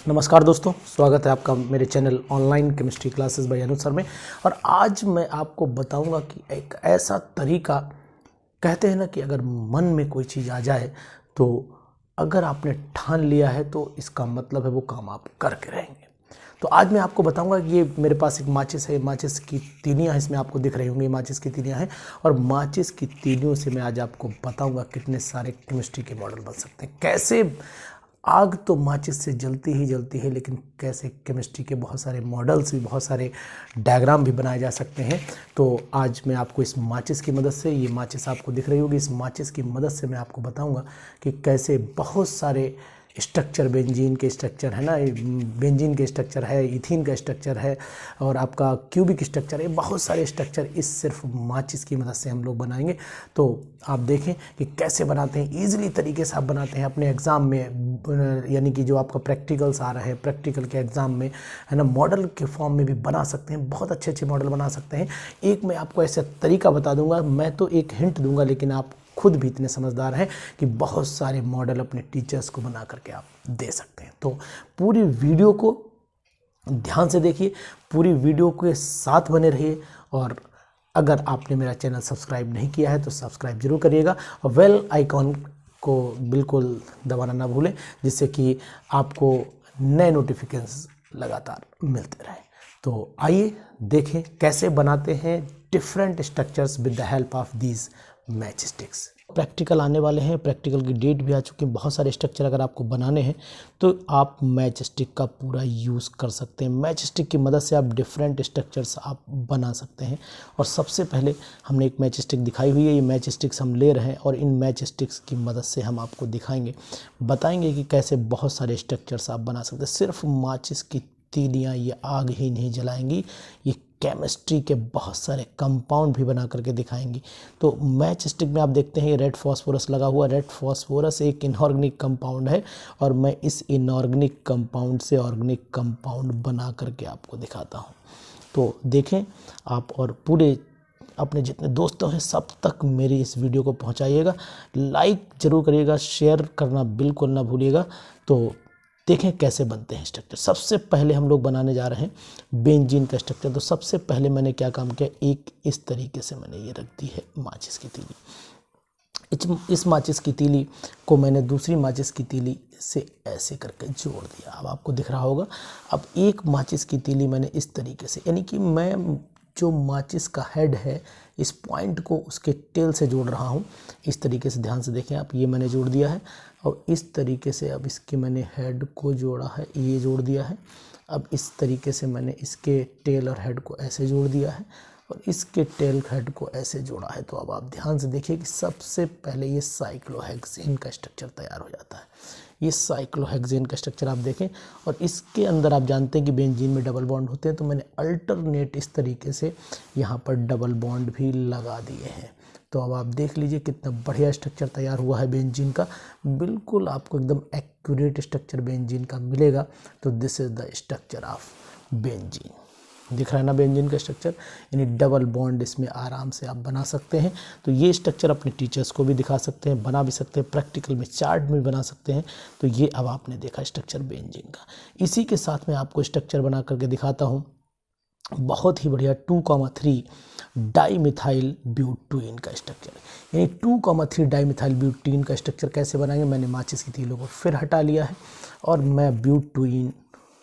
नमस्कार दोस्तों, स्वागत है आपका मेरे channel online chemistry classes bye अनुज सर में। और आज मैं आपको बताऊंगा कि एक ऐसा तरीका, कहते हैं ना कि अगर मन में कोई चीज़ आ जाए तो अगर आपने ठान लिया है तो इसका मतलब है वो काम आप करके रहेंगे। तो आज मैं आपको बताऊंगा कि ये मेरे पास एक माचिस है, माचिस की तीलियाँ इसमें आपको दिख रही होंगी, माचिस की तीलियाँ हैं। और माचिस की तीलियों से मैं आज आपको बताऊंगा कितने सारे केमिस्ट्री के मॉडल बन सकते हैं। कैसे आग तो माचिस से जलती ही जलती है, लेकिन कैसे केमिस्ट्री के बहुत सारे मॉडल्स भी, बहुत सारे डायग्राम भी बनाए जा सकते हैं। तो आज मैं आपको इस माचिस की मदद से, ये माचिस आपको दिख रही होगी, इस माचिस की मदद से मैं आपको बताऊंगा कि कैसे बहुत सारे स्ट्रक्चर, बेंजीन के स्ट्रक्चर है ना, बेंजीन के स्ट्रक्चर है, इथीन का स्ट्रक्चर है और आपका क्यूबिक स्ट्रक्चर है, बहुत सारे स्ट्रक्चर इस सिर्फ माचिस की मदद से हम लोग बनाएंगे। तो आप देखें कि कैसे बनाते हैं, ईजिली तरीके से आप बनाते हैं अपने एग्ज़ाम में, यानी कि जो आपका प्रैक्टिकल्स आ रहे हैं, प्रैक्टिकल के एग्ज़ाम में है ना, मॉडल के फॉर्म में भी बना सकते हैं, बहुत अच्छे अच्छे मॉडल बना सकते हैं। एक मैं आपको ऐसा तरीका बता दूंगा, मैं तो एक हिंट दूंगा, लेकिन आप खुद भी इतने समझदार हैं कि बहुत सारे मॉडल अपने टीचर्स को बना करके आप दे सकते हैं। तो पूरी वीडियो को ध्यान से देखिए, पूरी वीडियो के साथ बने रहिए। और अगर आपने मेरा चैनल सब्सक्राइब नहीं किया है तो सब्सक्राइब जरूर करिएगा और बेल आइकॉन को बिल्कुल दबाना ना भूलें, जिससे कि आपको नए नोटिफिकेशन लगातार मिलते रहें। तो आइए देखें कैसे बनाते हैं different structures with the help of these match sticks. Practical आने वाले हैं, प्रैक्टिकल की डेट भी आ चुकी है। बहुत सारे स्ट्रक्चर अगर आपको बनाने हैं तो आप मैच स्टिक का पूरा यूज़ कर सकते हैं। मैच स्टिक की मदद से आप डिफरेंट स्ट्रक्चर्स आप बना सकते हैं। और सबसे पहले हमने एक मैच स्टिक दिखाई हुई है, ये मैच स्टिक्स हम ले रहे हैं और इन मैच स्टिक्स की मदद से हम आपको दिखाएंगे, बताएंगे कि कैसे बहुत सारे स्ट्रक्चर्स आप बना सकते हैं। सिर्फ माचिस की तीलियाँ ये आग ही नहीं जलाएंगी, ये केमिस्ट्री के बहुत सारे कंपाउंड भी बना करके दिखाएंगी। तो मैच स्टिक में आप देखते हैं ये रेड फॉस्फोरस लगा हुआ। रेड फॉस्फोरस एक इनऑर्गेनिक कंपाउंड है और मैं इस इनऑर्गेनिक कंपाउंड से ऑर्गेनिक कंपाउंड बना करके आपको दिखाता हूँ। तो देखें आप और पूरे अपने जितने दोस्तों हैं सब तक मेरी इस वीडियो को पहुँचाइएगा, लाइक ज़रूर करिएगा, शेयर करना बिल्कुल ना भूलिएगा। तो देखें कैसे बनते हैं स्ट्रक्चर। सबसे पहले हम लोग बनाने जा रहे हैं बेंजीन का स्ट्रक्चर। तो सबसे पहले मैंने क्या काम किया, एक इस तरीके से मैंने ये रख दी है माचिस की तीली। इस माचिस की तीली को मैंने दूसरी माचिस की तीली से ऐसे करके जोड़ दिया। अब आपको दिख रहा होगा। अब एक माचिस की तीली मैंने इस तरीके से, यानी कि मैं जो माचिस का हेड है इस पॉइंट को उसके टेल से जोड़ रहा हूँ। इस तरीके से ध्यान से देखें आप, ये मैंने जोड़ दिया है और इस तरीके से अब इसके मैंने हेड को जोड़ा है, ये जोड़ दिया है। अब इस तरीके से मैंने इसके टेल और हेड को ऐसे जोड़ दिया है और इसके टेल हेड को ऐसे जोड़ा है। तो अब आप ध्यान से देखिए कि सबसे पहले ये साइक्लोहेक्सेन का स्ट्रक्चर तैयार हो जाता है। ये साइक्लोहेक्सेन का स्ट्रक्चर आप देखें और इसके अंदर आप जानते हैं कि बेंजीन में डबल बॉन्ड होते हैं, तो मैंने अल्टरनेट इस तरीके से यहाँ पर डबल बॉन्ड भी लगा दिए हैं। तो अब आप देख लीजिए कितना बढ़िया स्ट्रक्चर तैयार हुआ है बेंजीन का। बिल्कुल आपको एकदम एक्यूरेट स्ट्रक्चर बेंजीन का मिलेगा। तो this is the structure of benzene. दिख रहा है ना बेंजीन का स्ट्रक्चर, यानी डबल बॉन्ड इसमें आराम से आप बना सकते हैं। तो ये स्ट्रक्चर अपने टीचर्स को भी दिखा सकते हैं, बना भी सकते हैं, प्रैक्टिकल में चार्ट में बना सकते हैं। तो ये अब आपने देखा स्ट्रक्चर बेंजीन का। इसी के साथ मैं आपको स्ट्रक्चर बना करके दिखाता हूँ, बहुत ही बढ़िया 2,3 डाईमिथाइल ब्यूटेन का स्ट्रक्चर। यानी 2,3 डाईमिथाइल ब्यूटेन का स्ट्रक्चर कैसे बनाएंगे। मैंने माचिस की तीलों को फिर हटा लिया है और मैं ब्यूटेन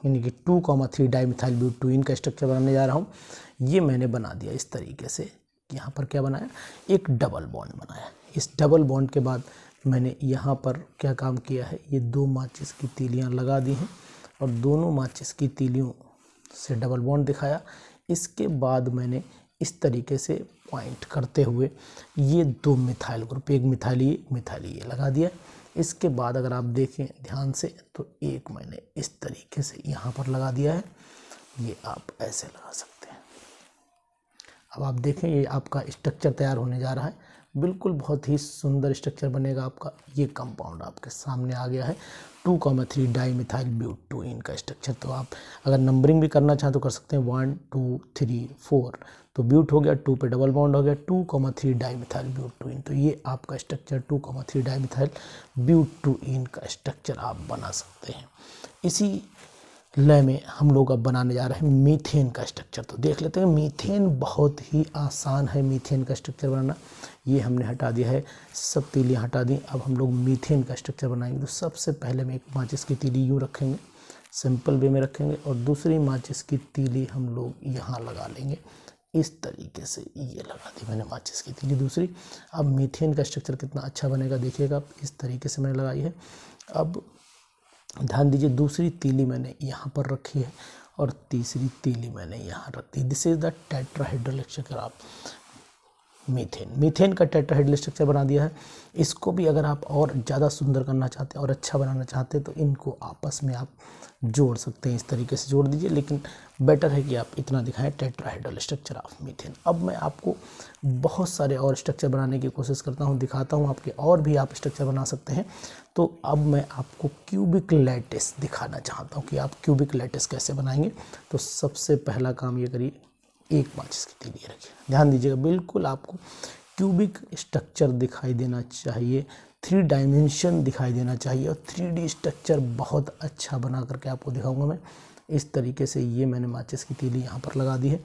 यानी कि 2,3 डाईमिथाइल ब्यूटेन का स्ट्रक्चर बनाने जा रहा हूँ। ये मैंने बना दिया इस तरीके से। यहाँ पर क्या बनाया, एक डबल बॉन्ड बनाया। इस डबल बॉन्ड के बाद मैंने यहाँ पर क्या काम किया है, ये 2 माचिस की तीलियाँ लगा दी हैं और दोनों माचिस की तीलियों से डबल बॉन्ड दिखाया। इसके बाद मैंने इस तरीके से पॉइंट करते हुए ये 2 मिथाइल ग्रुप, एक मिथाइल ये लगा दिया। इसके बाद अगर आप देखें ध्यान से तो एक मैंने इस तरीके से यहाँ पर लगा दिया है, ये आप ऐसे लगा सकते हैं। अब आप देखें ये आपका स्ट्रक्चर तैयार होने जा रहा है। बिल्कुल बहुत ही सुंदर स्ट्रक्चर बनेगा आपका। ये कंपाउंड आपके सामने आ गया है 2,3 डाईमिथाइल ब्यूटेन का स्ट्रक्चर। तो आप अगर नंबरिंग भी करना चाहें तो कर सकते हैं 1 2 3 4। तो ब्यूट हो गया, 2 पे डबल बॉन्ड हो गया, 2,3 डाईमिथाइल ब्यूटेन। तो ये आपका स्ट्रक्चर 2,3 डाईमिथाइल ब्यूटेन का स्ट्रक्चर आप बना सकते हैं। इसी लय में हम लोग अब बनाने जा रहे हैं मीथेन का स्ट्रक्चर। तो देख लेते हैं, मीथेन बहुत ही आसान है मीथेन का स्ट्रक्चर बनाना। ये हमने हटा दिया है, सब तीलियाँ हटा दी। अब हम लोग मीथेन का स्ट्रक्चर बनाएंगे। तो सबसे पहले में एक माचिस की तीली यूँ रखेंगे, सिंपल वे में रखेंगे, और दूसरी माचिस की तीली हम लोग यहाँ लगा लेंगे इस तरीके से। ये लगा दी मैंने माचिस की तीली दूसरी। अब मीथेन का स्ट्रक्चर कितना अच्छा बनेगा देखिएगा, इस तरीके से मैंने लगाई है। अब ध्यान दीजिए, दूसरी तीली मैंने यहाँ पर रखी है और तीसरी तीली मैंने यहाँ रख दी। This is the tetrahedral structure of methane का टेट्राहेड्रल स्ट्रक्चर बना दिया है। इसको भी अगर आप और ज़्यादा सुंदर करना चाहते हैं और अच्छा बनाना चाहते हैं तो इनको आपस में आप जोड़ सकते हैं, इस तरीके से जोड़ दीजिए, लेकिन बेटर है कि आप इतना दिखाएं टेट्राहेड्रल स्ट्रक्चर ऑफ मीथेन। अब मैं आपको बहुत सारे और स्ट्रक्चर बनाने की कोशिश करता हूं, दिखाता हूं आपके, और भी आप स्ट्रक्चर बना सकते हैं। तो अब मैं आपको क्यूबिक लैटिस दिखाना चाहता हूं कि आप क्यूबिक लैटिस कैसे बनाएंगे। तो सबसे पहला काम ये करिए, एक माचिस की तीली रखिए। ध्यान दीजिएगा, बिल्कुल आपको क्यूबिक स्ट्रक्चर दिखाई देना चाहिए, 3 डायमेंशन दिखाई देना चाहिए, और 3D स्ट्रक्चर बहुत अच्छा बना करके आपको दिखाऊंगा मैं। इस तरीके से ये मैंने माचिस की तीली यहाँ पर लगा दी है,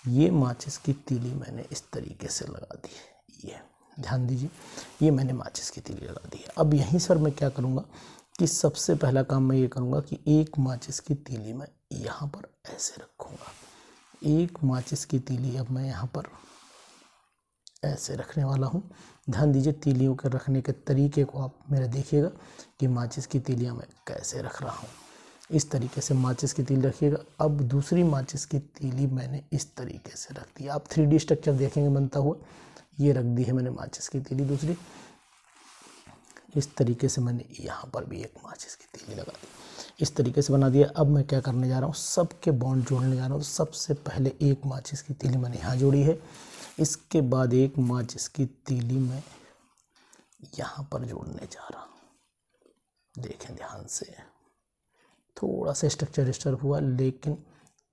ये माचिस की तीली मैंने इस तरीके से लगा दी है। ये ध्यान दीजिए, ये मैंने माचिस की तीली लगा दी है। अब यहीं सर मैं क्या करूँगा कि सबसे पहला काम मैं ये करूँगा कि एक माचिस की तीली मैं यहाँ पर ऐसे रखूँगा। एक माचिस की तीली अब मैं यहाँ पर ऐसे रखने वाला हूँ। ध्यान दीजिए, तीलियों के रखने के तरीके को आप मेरे देखिएगा कि माचिस की तीलियाँ मैं कैसे रख रहा हूँ। इस तरीके से माचिस की तीली रखिएगा। अब दूसरी माचिस की तीली मैंने इस तरीके से रख दी। आप 3D स्ट्रक्चर देखेंगे बनता हुआ। ये रख दी है मैंने माचिस की तीली दूसरी, इस तरीके से मैंने यहाँ पर भी एक माचिस की तीली लगा दी, इस तरीके से बना दिया। अब मैं क्या करने जा रहा हूँ, सबके बॉन्ड जोड़ने जा रहा हूँ। तो सबसे पहले एक माचिस की तीली मैंने यहाँ जोड़ी है, इसके बाद एक माचिस की तीली मैं यहाँ पर जोड़ने जा रहा हूँ। देखें ध्यान से, थोड़ा सा स्ट्रक्चर डिस्टर्ब हुआ, लेकिन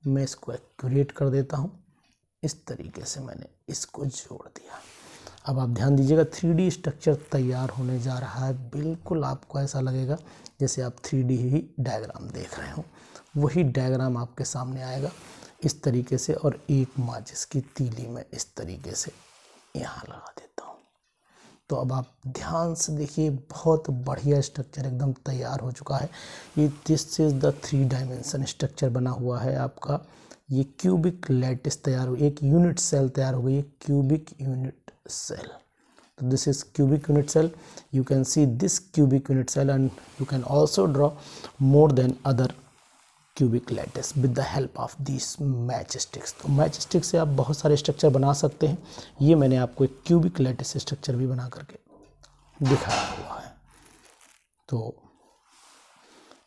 मैं इसको एक्यूरेट कर देता हूँ। इस तरीके से मैंने इसको जोड़ दिया। अब आप ध्यान दीजिएगा, 3D स्ट्रक्चर तैयार होने जा रहा है। बिल्कुल आपको ऐसा लगेगा जैसे आप 3D ही डायग्राम देख रहे हो, वही डायग्राम आपके सामने आएगा इस तरीके से। और एक माचिस की तीली मैं इस तरीके से यहाँ लगा देता हूँ। तो अब आप ध्यान से देखिए, बहुत बढ़िया स्ट्रक्चर एकदम तैयार हो चुका है। ये this is the 3 dimension structure बना हुआ है आपका। ये क्यूबिक लैटिस तैयार हो, एक यूनिट सेल तैयार हो गई है, cubic unit cell. So this is cubic unit cell. You can see this cubic unit cell, and you can also draw more than other cubic lattice with the help of these matchsticks. तो matchstick से आप बहुत सारे structure बना सकते हैं। ये मैंने आपको एक क्यूबिक लैटिस स्ट्रक्चर भी बना करके दिखाया हुआ है। तो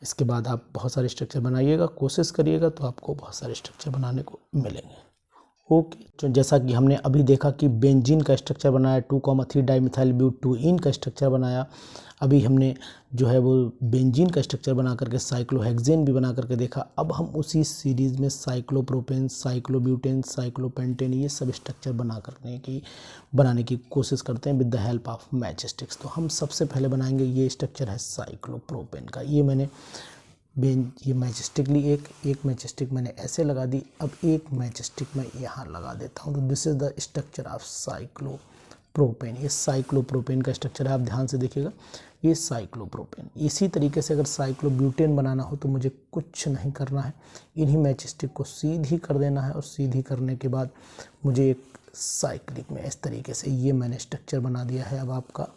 इसके बाद आप बहुत सारे स्ट्रक्चर बनाइएगा, कोशिश करिएगा तो आपको बहुत सारे स्ट्रक्चर बनाने को मिलेंगे। ओके, तो जैसा कि हमने अभी देखा कि बेंजीन का स्ट्रक्चर बनाया, 2,3 डाइमिथाइल ब्यूटूइन का स्ट्रक्चर बनाया। अभी हमने जो है वो बेंजीन का स्ट्रक्चर बना करके साइक्लोहेक्सेन भी बना करके देखा। अब हम उसी सीरीज़ में साइक्लोप्रोपेन, साइक्लोब्यूटेन, साइक्लोपेंटेन, ये सब स्ट्रक्चर बनाने की कोशिश करते हैं with the help of matchsticks. तो हम सबसे पहले बनाएंगे, ये स्ट्रक्चर है साइक्लोप्रोपेन का। ये मैंने ये मैचस्टिक ली, एक मैचस्टिक मैंने ऐसे लगा दी। अब एक मैचस्टिक मैं यहाँ लगा देता हूँ। तो this is the structure of cyclopropane. ये साइक्लोप्रोपेन का स्ट्रक्चर है, आप ध्यान से देखिएगा, ये साइक्लोप्रोपेन। इसी तरीके से अगर साइक्लोब्यूटेन बनाना हो तो मुझे कुछ नहीं करना है, इन्हीं मैचस्टिक को सीधी कर देना है, और सीधी करने के बाद मुझे एक साइक्लिक में इस तरीके से ये मैंने स्ट्रक्चर बना दिया है अब आपका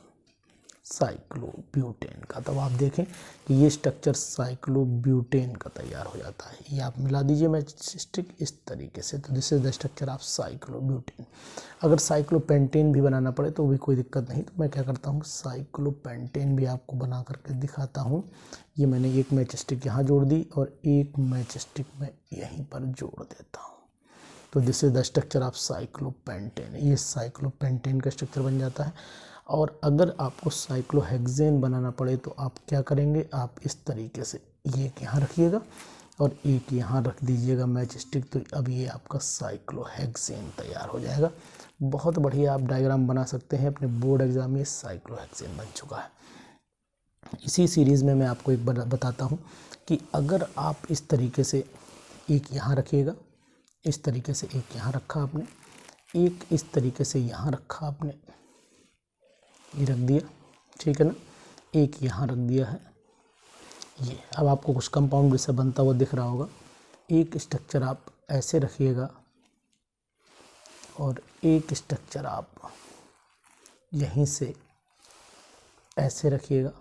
साइक्लोब्यूटेन का। तब आप देखें कि ये स्ट्रक्चर साइक्लोब्यूटेन का तैयार हो जाता है। ये आप मिला दीजिए मैचस्टिक इस तरीके से। तो this is the structure of cyclobutane. अगर साइक्लोपेंटेन भी बनाना पड़े तो भी कोई दिक्कत नहीं। तो मैं क्या करता हूँ, साइक्लोपेंटेन भी आपको बना करके दिखाता हूँ। ये मैंने एक मैचस्टिक यहाँ जोड़ दी और एक मैचस्टिक मैं यहीं पर जोड़ देता हूँ। तो this is the structure of cyclopentane. ये साइक्लोपेंटेन का स्ट्रक्चर बन जाता है। और अगर आपको साइक्लोहेक्सेन बनाना पड़े तो आप क्या करेंगे, आप इस तरीके से एक यहाँ रखिएगा और एक यहाँ रख दीजिएगा मैचस्टिक। तो अब ये आपका साइक्लोहेक्सेन तैयार हो जाएगा। बहुत बढ़िया आप डायग्राम बना सकते हैं। अपने बोर्ड एग्जाम में साइक्लोहेक्सेन बन चुका है। इसी सीरीज़ में मैं आपको एक बताता हूँ कि अगर आप इस तरीके से एक यहाँ रखिएगा, इस तरीके से एक यहाँ रखा आपने, एक इस तरीके से यहाँ रखा आपने, ये रख दिया, ठीक है ना, एक यहाँ रख दिया है ये। अब आपको कुछ कंपाउंड जैसा बनता हुआ दिख रहा होगा। एक स्ट्रक्चर आप ऐसे रखिएगा और एक स्ट्रक्चर आप यहीं से ऐसे रखिएगा,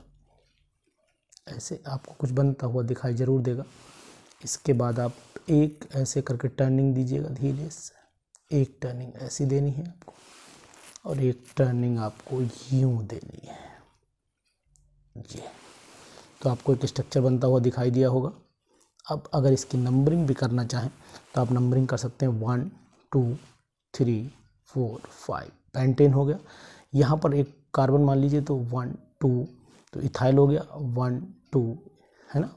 ऐसे आपको कुछ बनता हुआ दिखाई ज़रूर देगा। इसके बाद आप एक ऐसे करके टर्निंग दीजिएगा धीरे से, एक टर्निंग ऐसी देनी है आपको और एक टर्निंग आपको यूं देनी है ये। तो आपको एक स्ट्रक्चर बनता हुआ दिखाई दिया होगा। अब अगर इसकी नंबरिंग भी करना चाहें तो आप नंबरिंग कर सकते हैं, 1 2 3 4 5 पेंटेन हो गया। यहाँ पर एक कार्बन मान लीजिए तो 1 2, तो इथाइल हो गया 1 2, है ना।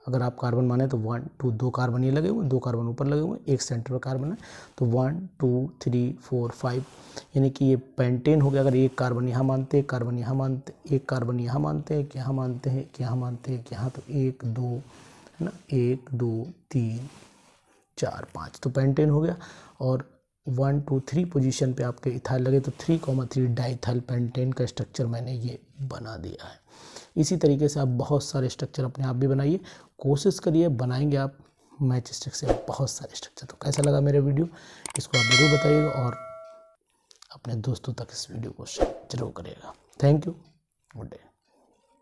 अगर आप कार्बन माने तो 1 2, 2 कार्बन ये लगे हुए, 2 कार्बन ऊपर लगे हुए, एक सेंटर पर कार्बन है, तो 1 2 3 4 5, यानी कि ये पेंटेन हो गया। अगर एक कार्बन यहाँ मानते, एक कार्बन यहाँ मानते, एक कार्बन यहाँ मानते हैं, यहाँ मानते हैं, यहाँ मानते हैं, यहाँ, तो 1 2, है ना, 1 2 3 4 5, तो पेंटेन हो गया। और 1 2 3 पोजीशन पे आपके इथाइल लगे तो 3,3 डाइथाइल पेंटेन का स्ट्रक्चर मैंने ये बना दिया है। इसी तरीके से आप बहुत सारे स्ट्रक्चर अपने आप भी बनाइए, कोशिश करिए, बनाएंगे आप मैच स्टिक से बहुत सारे स्ट्रक्चर। तो कैसा लगा मेरा वीडियो, इसको आप ज़रूर बताइएगा और अपने दोस्तों तक इस वीडियो को शेयर जरूर करिएगा। Thank you, good day.